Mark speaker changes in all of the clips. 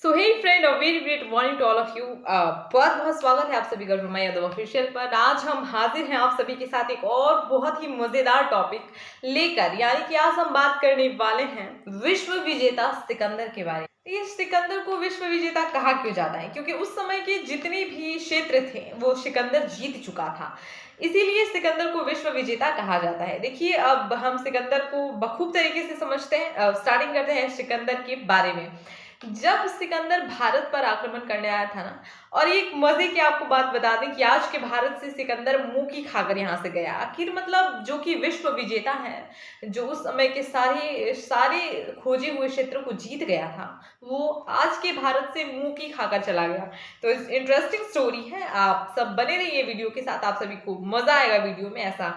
Speaker 1: So hey friend, very great morning to all of you. बहुत बहुत स्वागत है आप सभी का रुमा यादव ऑफिशियल पर। आज हम हाजिर हैं आप सभी के साथ एक और बहुत ही मजेदार टॉपिक लेकर, यानी कि आज हम बात करने वाले हैं विश्व विजेता सिकंदर के बारे में। ये सिकंदर को विश्व विजेता कहा क्यों जाता है? क्योंकि उस समय के जितने भी क्षेत्र थे वो सिकंदर जीत चुका था, इसीलिए सिकंदर को विश्व विजेता कहा जाता है। देखिए, अब हम सिकंदर को बखूब तरीके से समझते हैं। स्टार्टिंग करते हैं सिकंदर के बारे में। जब सिकंदर भारत पर आक्रमण करने आया था ना, और एक मजे की आपको बात बता दें कि आज के भारत से सिकंदर मुंह की खाकर यहाँ से गया। आखिर मतलब जो कि विश्व विजेता है, जो उस समय के सारे सारे खोजे हुए क्षेत्रों को जीत गया था, वो आज के भारत से मुंह की खाकर चला गया। तो इंटरेस्टिंग स्टोरी है, आप सब बने रहिए वीडियो के साथ, आप सभी को मजा आएगा वीडियो में, ऐसा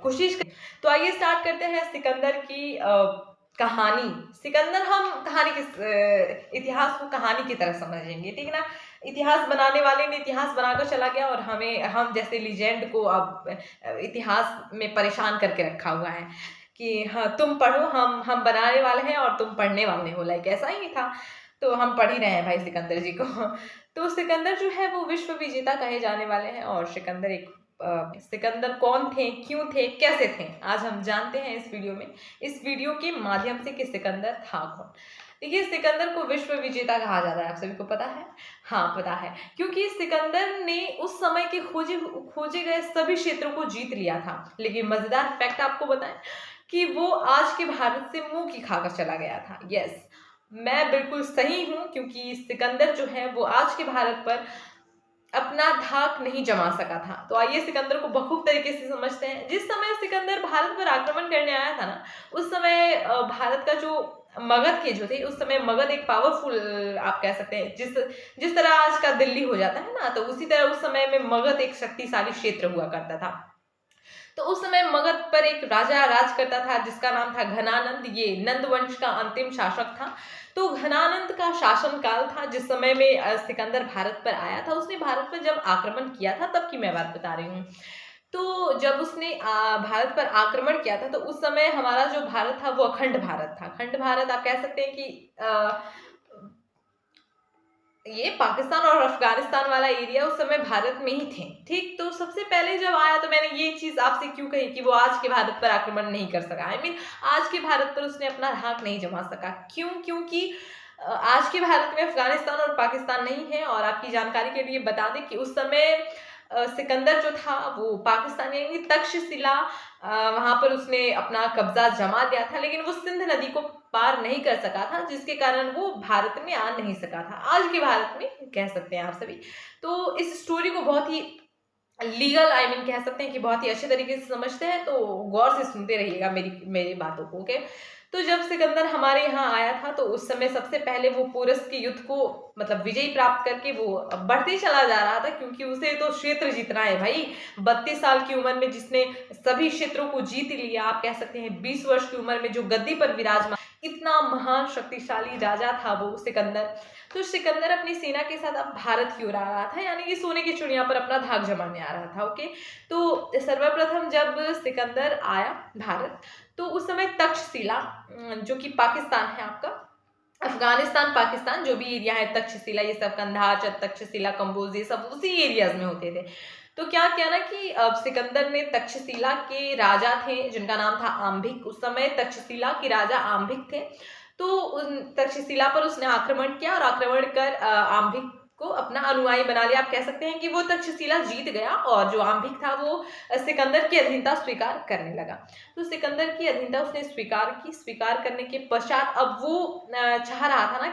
Speaker 1: कोशिश करें। तो आइए स्टार्ट करते हैं सिकंदर की कहानी। सिकंदर, हम कहानी के इतिहास को कहानी की तरह समझेंगे, ठीक है ना। इतिहास बनाने वाले ने इतिहास बनाकर चला गया और हम जैसे लीजेंड को अब इतिहास में परेशान करके रखा हुआ है कि हाँ तुम पढ़ो, हम बनाने वाले हैं और तुम पढ़ने वाले हो। लाइक ऐसा ही था, तो हम पढ़ ही रहे हैं भाई सिकंदर जी को। तो सिकंदर जो है वो विश्व विजेता कहे जाने वाले हैं। और सिकंदर एक सिकंदर कौन थे, क्यों थे, कैसे थे, आज हम जानते हैं इस वीडियो में, इस वीडियो के माध्यम से कि सिकंदर था कौन। देखिए, सिकंदर को विश्व विजेता कहा जाता है, आप सभी को पता है? हाँ पता है, क्योंकि सिकंदर ने उस समय के खोजे गए सभी क्षेत्रों को जीत लिया था। लेकिन मजेदार फैक्ट आपको बताएं कि वो आज के भारत से मुंह की खाकर चला गया था। यस, मैं बिल्कुल सही हूं, क्योंकि सिकंदर जो है वो आज के भारत पर अपना धाक नहीं जमा सका था। तो आइए सिकंदर को बखूब तरीके से समझते हैं। जिस समय सिकंदर भारत पर आक्रमण करने आया था ना, उस समय भारत का जो मगध के जो थे, उस समय मगध एक पावरफुल, आप कह सकते हैं, जिस जिस तरह आज का दिल्ली हो जाता है ना, तो उसी तरह उस समय में मगध एक शक्तिशाली क्षेत्र हुआ करता था। तो उस समय मगध पर एक राजा राज करता था जिसका नाम था घनानंद। ये नंद वंश का अंतिम शासक था। तो घनानंद का शासन काल था जिस समय में सिकंदर भारत पर आया था। उसने भारत पर जब आक्रमण किया था तब की मैं बात बता रही हूँ। तो जब उसने भारत पर आक्रमण किया था, तो उस समय हमारा जो भारत था वो अखंड भारत था। अखंड भारत आप कह सकते हैं कि ये पाकिस्तान और अफगानिस्तान वाला एरिया उस समय भारत में ही थे, ठीक। तो सबसे पहले जब आया, तो मैंने ये चीज आपसे क्यों कही कि वो आज के भारत पर आक्रमण नहीं कर सका। आई मीन आज के भारत पर उसने अपना धाक नहीं जमा सका। क्यों? क्योंकि आज के भारत में अफगानिस्तान और पाकिस्तान नहीं है। और आपकी जानकारी के लिए बता दें कि उस समय सिकंदर जो था वो पाकिस्तान यानी तक्षशिला, वहां पर उसने अपना कब्जा जमा लिया था, लेकिन वो सिंध नदी को पार नहीं कर सका था, जिसके कारण वो भारत में आ नहीं सका था, आज के भारत में कह सकते हैं आप सभी। तो इस स्टोरी को बहुत ही लीगल, आई मीन कह सकते हैं कि बहुत ही अच्छे तरीके से समझते हैं, तो गौर से सुनते रहिएगा मेरी मेरी बातों को, ओके। तो जब सिकंदर हमारे यहाँ आया था, तो उस समय सबसे पहले वो पोरस के युद्ध को मतलब विजय प्राप्त करके वो बढ़ते चला जा रहा था, क्योंकि उसे तो क्षेत्र जीतना है भाई। 32 साल की उम्र में जिसने सभी क्षेत्रों को जीत लिया, आप कह सकते हैं 20 वर्ष की उम्र में जो गद्दी पर विराजमान, इतना महान शक्तिशाली राजा था वो सिकंदर। तो सिकंदर अपनी सेना के साथ अब भारत की ओर आ रहा था, यानी कि सोने की चिड़िया पर अपना धाक जमाने आ रहा था, ओके। तो सर्वप्रथम जब सिकंदर आया भारत, तो उस समय तक्षशिला, जो कि पाकिस्तान है आपका, अफगानिस्तान पाकिस्तान जो भी एरिया है, तक्षशिला, ये सब कंधार, तक्षशिला, कंबोज, ये सब उसी एरियाज में होते थे। तो क्या किया ना कि अब सिकंदर ने तक्षशिला के राजा थे जिनका नाम था आम्भिक, उस समय तक्षशिला के राजा आम्भिक थे। तो उन तक्षशिला पर उसने आक्रमण किया और आक्रमण कर आम्भिक को अपना अनुयायी बना लिया। आप कह सकते हैं कि वो तक्षशिला जीत गया और जो आम्भिक था वो सिकंदर की अधीनता स्वीकार करने लगा। तो सिकंदर की अधीनता उसने स्वीकार की। स्वीकार करने के पश्चात अब वो चाह रहा था ना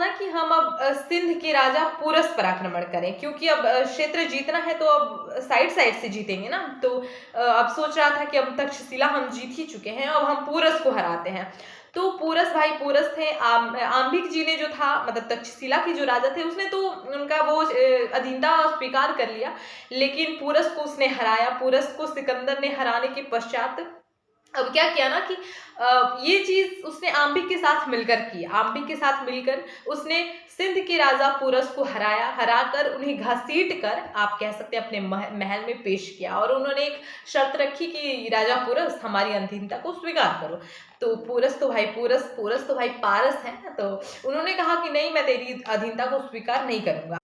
Speaker 1: कि हम अब सिंध के राजा पोरस पर आक्रमण करें, क्योंकि अब क्षेत्र जीतना है तो अब साइड साइड से जीतेंगे ना। तो अब सोच रहा था कि अब तक्षशिला हम जीत ही चुके हैं, अब हम पोरस को हराते हैं। तो पोरस भाई पोरस थे, आम्भिक जी ने जो था, मतलब तक्षशिला के जो राजा थे, उसने तो उनका वो अधीनता स्वीकार कर लिया, लेकिन पोरस को उसने हराया। पोरस को सिकंदर ने हराने के पश्चात अब क्या किया ना कि ये चीज उसने आम्बिक के साथ मिलकर की। आम्बिक के साथ मिलकर उसने सिंध के राजा पुरस को हराकर उन्हें घसीट कर, आप कह सकते हैं, अपने महल में पेश किया। और उन्होंने एक शर्त रखी कि राजा पुरस, हमारी अधीनता को स्वीकार करो। तो पुरस तो भाई पारस है, तो उन्होंने कहा कि नहीं, मैं तेरी अधीनता को स्वीकार नहीं करूंगा।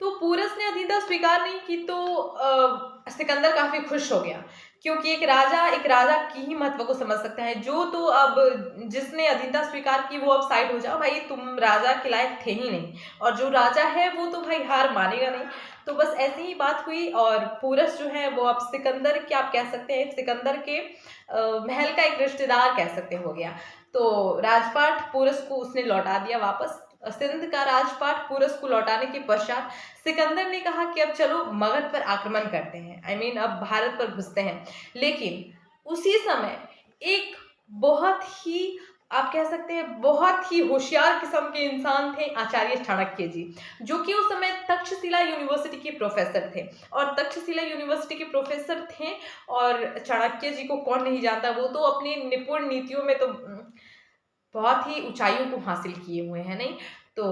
Speaker 1: तो पूरस ने अधीनता स्वीकार नहीं की, तो सिकंदर काफी खुश हो गया, क्योंकि एक राजा की ही महत्व को समझ सकता है। जो तो अब जिसने अधीनता स्वीकार की वो अब साइड हो जाओ भाई, तुम राजा के लायक थे ही नहीं, और जो राजा है वो तो भाई हार मानेगा नहीं। तो बस ऐसी ही बात हुई, और पूरस जो है वो अब सिकंदर के, आप कह सकते हैं, सिकंदर के महल का एक रिश्तेदार कह सकते हो गया। तो राजपाट पूरस को उसने लौटा दिया वापस। सिंध का राजपाट पूरस को लौटाने के पश्चात सिकंदर ने कहा कि अब चलो मगध पर आक्रमण करते हैं, अब भारत पर घुसते हैं। लेकिन उसी समय एक बहुत ही, आप कह सकते हैं, बहुत ही होशियार किस्म के इंसान थे आचार्य चाणक्य जी, जो कि उस समय तक्षशिला यूनिवर्सिटी के प्रोफेसर थे। और तक्षशिला यूनिवर्सिटी के प्रोफेसर थे, और चाणक्य जी को कौन नहीं जानता, वो तो अपनी निपुण नीतियों में तो बहुत ही ऊंचाइयों को हासिल किए हुए हैं, नहीं? तो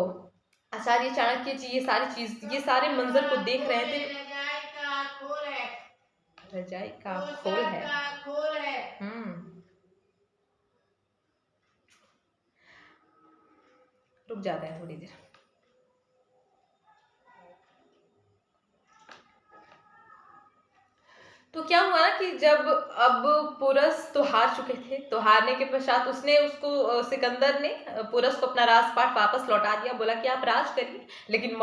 Speaker 1: आचार्य चाणक्य जी ये सारे मंजर को देख रहे थे। रजाई का खोल है। रुक जाता है थोड़ी देर। तो क्या हुआ ना कि जब अब पुरस तो हार चुके थे, तो हारने के पश्चात उसने उसको सिकंदर ने पुरस को अपना राजपाट वापस लौटा दिया। बोला कि आप राज करिए, लेकिन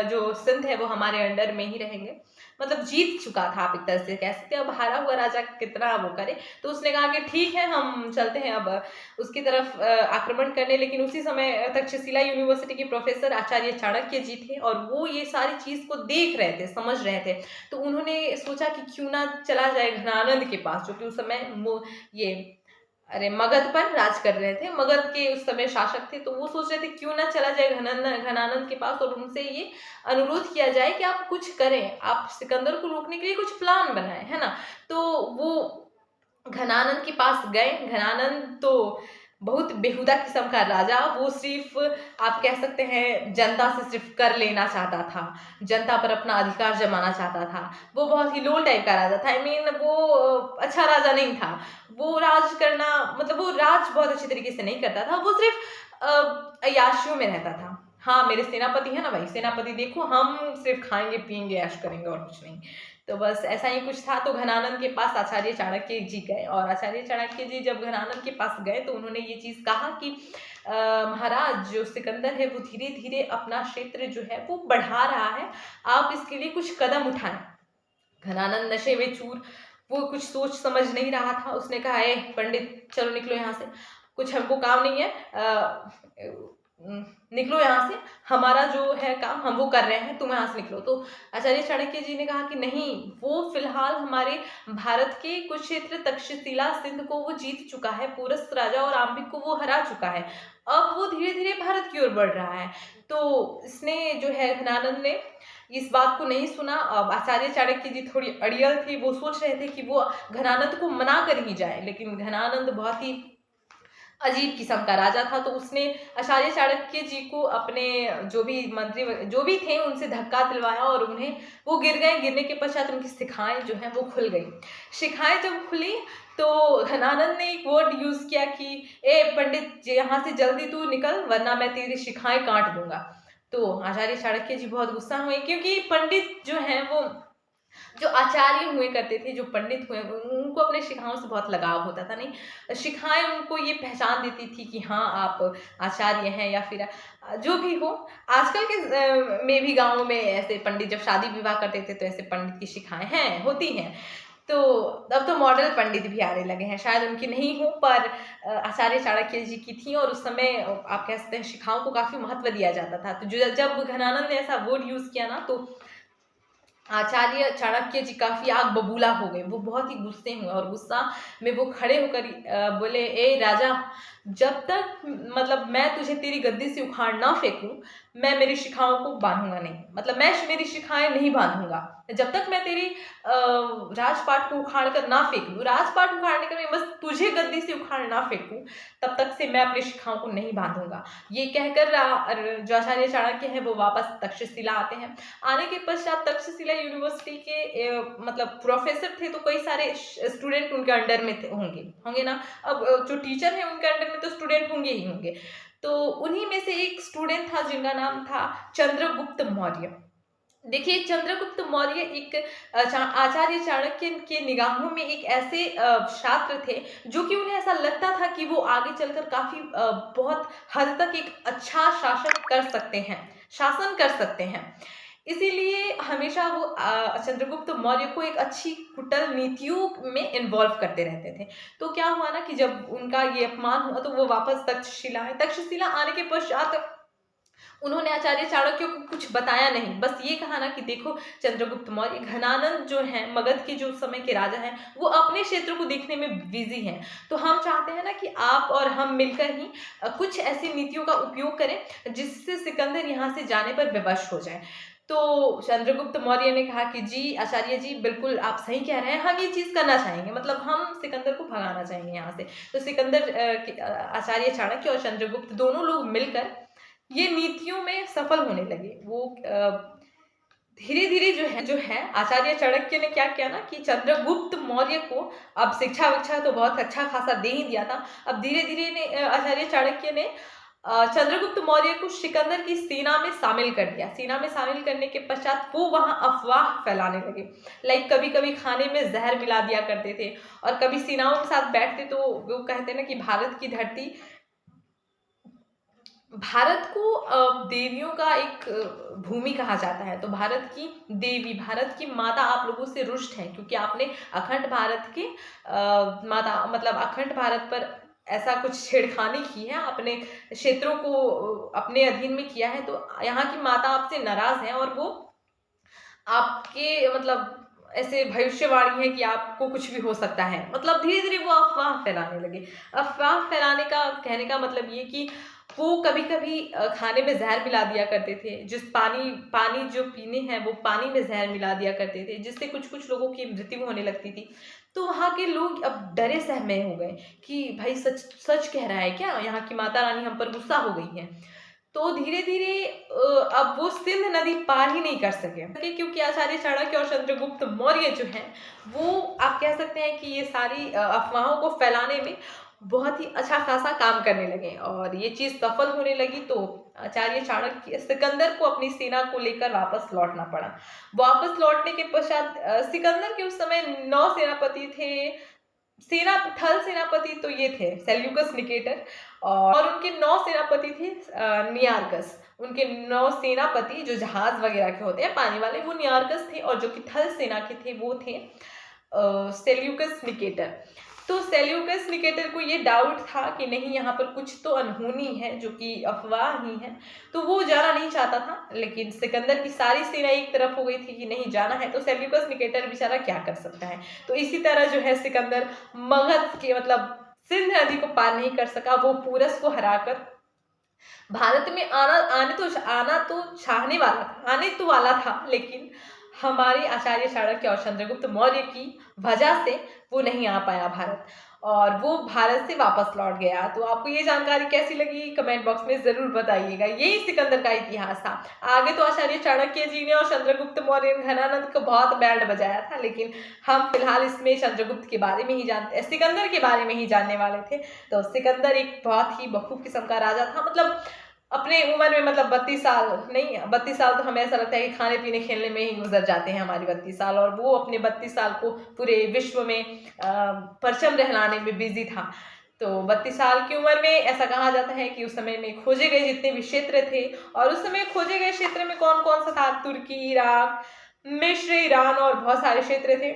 Speaker 1: जो सिंध है वो हमारे अंडर में ही रहेंगे। मतलब जीत चुका था, आप एक तरह से कह सकते हैं। अब हारा हुआ राजा कितना वो करे, तो उसने कहा कि ठीक है, हम चलते हैं अब उसकी तरफ आक्रमण करने। लेकिन उसी समय तक्षशिला यूनिवर्सिटी के प्रोफेसर आचार्य चाणक्य जी थे, और वो ये सारी चीज को देख रहे थे, समझ रहे थे। तो उन्होंने सोचा कि क्यों ना चला जाए घनानंद के पास, जो कि उस समय ये मगध पर राज कर रहे थे, मगध के उस समय शासक थे। तो वो सोच रहे थे क्यों ना चला जाए घनानंद के पास, और उनसे ये अनुरोध किया जाए कि आप कुछ करें, आप सिकंदर को रोकने के लिए कुछ प्लान बनाएं, है ना। तो वो घनानंद के पास गए। घनानंद तो बहुत बेहुदा किस्म का राजा, वो सिर्फ, आप कह सकते हैं, जनता से सिर्फ कर लेना चाहता था, जनता पर अपना अधिकार जमाना चाहता था। वो बहुत ही लोल टाइप का राजा था। वो अच्छा राजा नहीं था। वो राज करना, मतलब वो राज बहुत अच्छे तरीके से नहीं करता था। वो सिर्फ अय्याशियों में रहता था। हाँ, मेरे सेनापति है ना भाई, सेनापति देखो, हम सिर्फ खाएंगे पिएंगे ऐश करेंगे और कुछ नहीं। तो बस ऐसा ही कुछ था। तो घनानंद के पास आचार्य चाणक्य जी गए, और आचार्य चाणक्य जी जब घनानंद के पास गए तो उन्होंने ये चीज कहा कि महाराज, जो सिकंदर है वो धीरे धीरे अपना क्षेत्र जो है वो बढ़ा रहा है, आप इसके लिए कुछ कदम उठाएं। घनानंद नशे में चूर, वो कुछ सोच समझ नहीं रहा था। उसने कहा, ए पंडित, चलो निकलो यहाँ से, कुछ हमको काम नहीं है, निकलो यहाँ से, हमारा जो है काम हम वो कर रहे हैं, तुम यहाँ से निकलो। तो आचार्य चाणक्य जी ने कहा कि नहीं, वो फिलहाल हमारे भारत के कुछ क्षेत्र तक्षशिला सिंध को वो जीत चुका है, पूरस राजा और आम्बिक को वो हरा चुका है, अब वो धीरे धीरे भारत की ओर बढ़ रहा है। तो इसने जो है, घनानंद ने इस बात को नहीं सुना। अब आचार्य चाणक्य जी थोड़ी अड़ियल थे, वो सोच रहे थे कि वो घनानंद को मना कर ही जाए, लेकिन घनानंद बहुत ही अजीब किस्म का राजा था। तो उसने आचार्य चाणक्य जी को अपने जो भी मंत्री जो भी थे उनसे धक्का दिलवाया, और उन्हें, वो गिर गए। गिरने के पश्चात उनकी शिखाएं जो हैं वो खुल गई। शिखाएं जब खुली तो घनानंद ने एक वर्ड यूज किया कि ए पंडित, यहाँ से जल्दी तू निकल, वरना मैं तेरी शिखाएं काट दूंगा। तो आचार्य चाणक्य जी बहुत गुस्सा हुए, क्योंकि पंडित जो हैं वो, जो आचार्य हुए करते थे, जो पंडित हुए, उनको अपने शिखाओं से बहुत लगाव होता था। नहीं, शिखाएं उनको ये पहचान देती थी कि हाँ, आप आचार्य हैं, या फिर जो भी हो। आजकल के में भी गाँव में ऐसे पंडित जब शादी विवाह करते थे तो ऐसे पंडित की शिखाएं हैं, होती हैं। तो अब तो मॉडल पंडित भी आने लगे हैं, शायद उनकी नहीं हो, पर आचार्य चाणक्य जी की थी। और उस समय आप कह सकते हैं शिखाओं को काफी महत्व दिया जाता था। तो जब घनानंद ने ऐसा वर्ड यूज किया ना, तो आचार्य चाणक्य जी काफी आग बबूला हो गए। वो बहुत ही गुस्से हुए, और गुस्सा में वो खड़े होकर बोले, ए राजा, जब तक मतलब मैं तुझे तेरी गद्दी से उखाड़ ना फेंकूं, मैं मेरी शिखाओं को बांधूंगा नहीं, मतलब मैं मेरी शिखाएं नहीं बांधूंगा। जब तक मैं तेरी राजपाट को उखाड़ कर ना फेंक दूं, राजपाट उखाड़ने का मैं बस तुझे गद्दी से उखाड़ ना फेंकूं, तब तक से मैं अपनी शिखाओं को नहीं बांधूंगा। ये कहकर जो आचार्य चाणक्य है वो वापस तक्षशिला आते हैं। आने के पश्चात तक्षशिला यूनिवर्सिटी के मतलब प्रोफेसर थे, तो कई सारे स्टूडेंट उनके अंडर में होंगे होंगे ना। अब जो टीचर है उनके अंडर में तो स्टूडेंट होंगे ही होंगे। तो उन्हीं में से एक स्टूडेंट था जिनका नाम था चंद्रगुप्त मौर्य। देखिए, चंद्रगुप्त मौर्य एक आचार्य चाणक्य के निगाहों में एक ऐसे छात्र थे जो कि उन्हें ऐसा लगता था कि वो आगे चलकर काफी बहुत हद तक एक अच्छा शासन कर सकते हैं। इसीलिए हमेशा वो चंद्रगुप्त मौर्य को एक अच्छी कुटिल नीतियों में इन्वॉल्व करते रहते थे। तो क्या हुआ ना कि जब उनका ये अपमान हुआ तो वो वापस तक्षशिला आए। तक्षशिला आने के पश्चात उन्होंने आचार्य चाणक्य को कुछ बताया नहीं, बस ये कहा ना कि देखो चंद्रगुप्त मौर्य, घनानंद जो हैं मगध के जो उस समय के राजा हैं, वो अपने क्षेत्र को देखने में बिजी हैं। तो हम चाहते हैं ना कि आप और हम मिलकर ही कुछ ऐसी नीतियों का उपयोग करें जिससे सिकंदर यहाँ से जाने पर विवश हो जाए। तो चंद्रगुप्त मौर्य ने कहा कि जी आचार्य जी, बिल्कुल आप सही कह रहे हैं, हम ये चीज करना चाहेंगे, मतलब हम सिकंदर को भगाना चाहेंगे यहाँ से। तो सिकंदर आचार्य चाणक्य और चंद्रगुप्त दोनों लोग मिलकर ये नीतियों में सफल होने लगे। वो धीरे धीरे जो है आचार्य चाणक्य ने क्या किया ना कि चंद्रगुप्त मौर्य को, अब शिक्षा विक्षा तो बहुत अच्छा खासा दे ही दिया था, अब धीरे धीरे ने आचार्य चाणक्य ने चंद्रगुप्त मौर्य को सिकंदर की सेना में शामिल कर दिया। सेना में शामिल करने के पश्चात वो वहां अफवाह फैलाने लगे। लाइक कभी कभी खाने में जहर मिला दिया करते थे, और कभी सेनाओं के साथ बैठते तो वो कहते ना कि भारत को देवियों का एक भूमि कहा जाता है। तो भारत की देवी, भारत की माता आप लोगों से रुष्ट है, क्योंकि आपने अखंड भारत के माता मतलब अखंड भारत पर ऐसा कुछ छेड़खानी की है, अपने क्षेत्रों को अपने अधीन में किया है। तो यहाँ की माता आपसे नाराज है, और वो आपके मतलब ऐसे भविष्यवाणी है कि आपको कुछ भी हो सकता है। मतलब धीरे धीरे वो अफवाह फैलाने लगे। अफवाह फैलाने का कहने का मतलब ये कि वो कभी कभी खाने में जहर मिला दिया करते थे, जिस पानी पानी जो पीने हैं वो पानी में जहर मिला दिया करते थे, जिससे कुछ कुछ लोगों की मृत्यु होने लगती थी। तो वहां के लोग अब डरे सहमे हो गए कि भाई सच सच कह रहा है क्या, यहाँ की माता रानी हम पर गुस्सा हो गई है। तो धीरे धीरे अब वो सिंध नदी पार ही नहीं कर सके, क्योंकि आचार्य चाणक्य और चंद्रगुप्त मौर्य जो हैं वो आप कह सकते हैं कि ये सारी अफवाहों को फैलाने में बहुत ही अच्छा खासा काम करने लगे, और ये चीज सफल होने लगी। तो आचार्य चाणक्य सिकंदर को अपनी सेना को लेकर वापस लौटना पड़ा। वापस लौटने के पश्चात सिकंदर के उस समय 9 सेनापति थे। थल सेनापति तो ये थे सेल्यूकस निकेटर, और उनके 9 सेनापति थे नियार्कस। उनके 9 सेनापति जो जहाज वगैरह के होते हैं पानी वाले, वो नियार्कस थे, और जो कि थल सेना के थे वो थे सेल्यूकस निकेटर। तो सेल्यूकस निकेटर को ये डाउट था कि नहीं, यहाँ पर कुछ तो अनहोनी है, जो कि अफवाह ही है। तो वो जाना नहीं चाहता था, लेकिन सिकंदर की सारी सेना एक तरफ हो गई थी कि नहीं जाना है, तो सेल्यूकस निकेटर बेचारा क्या कर सकता है। तो इसी तरह जो है सिकंदर मगध के मतलब सिंध नदी को पार नहीं कर सका। वो पूरस को हराकर भारत में आना तो चाहने वाला था, आने तो वाला था, लेकिन हमारे आचार्य चाणक्य और चंद्रगुप्त मौर्य की वजह से वो नहीं आ पाया भारत, और वो भारत से वापस लौट गया। तो आपको ये जानकारी कैसी लगी कमेंट बॉक्स में जरूर बताइएगा। यही सिकंदर का इतिहास था। आगे तो आचार्य चाणक्य जी ने और चंद्रगुप्त मौर्य ने घनानंद को बहुत बैंड बजाया था, लेकिन हम फिलहाल इसमें चंद्रगुप्त के बारे में ही सिकंदर के बारे में ही जानने वाले थे। तो सिकंदर एक बहुत ही बखूब किस्म का राजा था। मतलब अपने उम्र में मतलब 32 साल नहीं, 32 साल तो हमें ऐसा लगता है कि खाने पीने खेलने में ही गुजर जाते हैं हमारी 32 साल, और वो अपने 32 साल को पूरे विश्व में परचम लहराने में बिजी था। तो 32 साल की उम्र में ऐसा कहा जाता है कि उस समय में खोजे गए जितने भी क्षेत्र थे, और उस समय खोजे गए क्षेत्र में कौन कौन सा था, तुर्की, इराक, मिस्र, ईरान और बहुत सारे क्षेत्र थे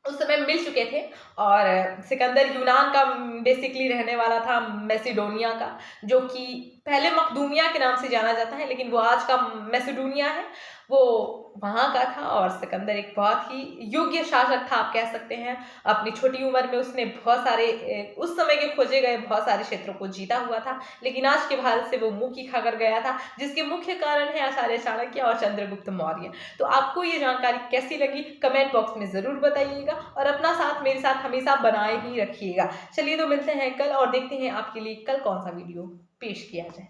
Speaker 1: उस समय मिल चुके थे। और सिकंदर यूनान का बेसिकली रहने वाला था, मैसिडोनिया का, जो कि पहले मकदूनिया के नाम से जाना जाता है, लेकिन वो आज का मैसिडोनिया है। वो वहाँ का था और सिकंदर एक बहुत ही योग्य शासक था, आप कह सकते हैं। अपनी छोटी उम्र में उसने बहुत सारे उस समय के खोजे गए बहुत सारे क्षेत्रों को जीता हुआ था, लेकिन आज के भारत से वो मुँह की खाकर गया था, जिसके मुख्य कारण है आचार्य चाणक्य और चंद्रगुप्त मौर्य। तो आपको ये जानकारी कैसी लगी कमेंट बॉक्स में ज़रूर बताइएगा और अपना साथ मेरे साथ हमेशा बनाए ही रखिएगा। चलिए तो मिलते हैं कल और देखते हैं आपके लिए कल कौन सा वीडियो पेश किया जाए।